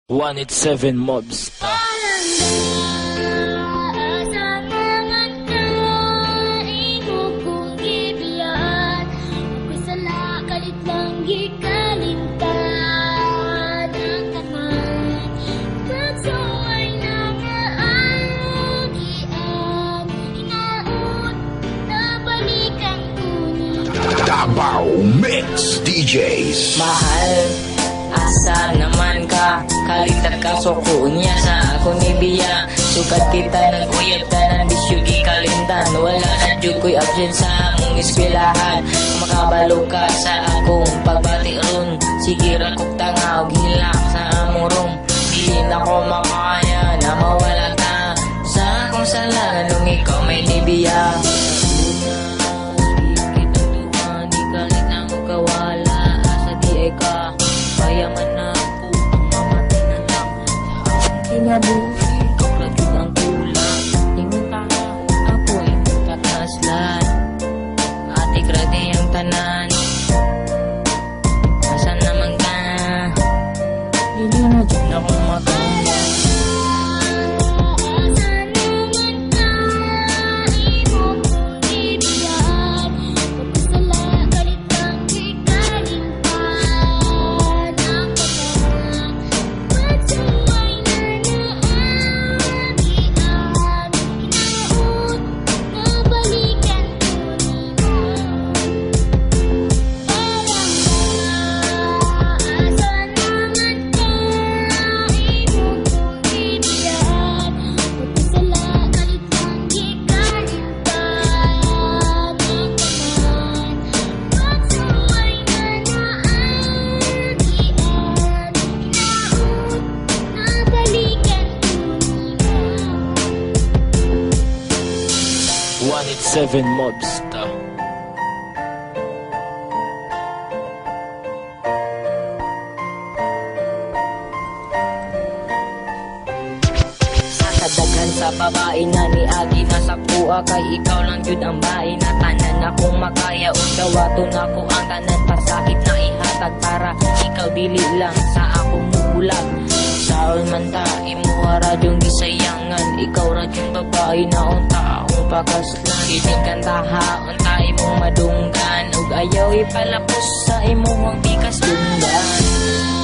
187 Mobs. Davao Mix DJs. Mahal, asa naman ka? Kalitar ka suko niya sa ako ni Biya. Sukat kita nag-uyab tanan bisyo di kalindan. Wala na dyan ko'y absent sa among eskwelahan. Makabalo ka sa akong pagbati ron. Sige rakok tanga o hilak sa among room. Di na ko makaya na mawala ka sa akong sala nung ikaw may ni Biya. Payaman na ako, mamatay na lang sa akong kinabuhi. Kaplagin ang kulang, ingon taka, ako ingon takaslan. Ate grade ang tanan, asan naman ka? Hindi na dyan akong makaya. Seven Mobs. Daghan sa babae na ni Agi nasa kuha kay ikaw lang yun ang bae na tanan akong makaya o dawaton ako ang tanan pasakit na ihatag para ikaw dili lang sa akong mubulag saon man ta imo radyong gisayangan ikaw radyong babae na unta akong pakaslan ining kantaha unta imong madunggan ug ayaw ipalapos sa imong bikas dunggan.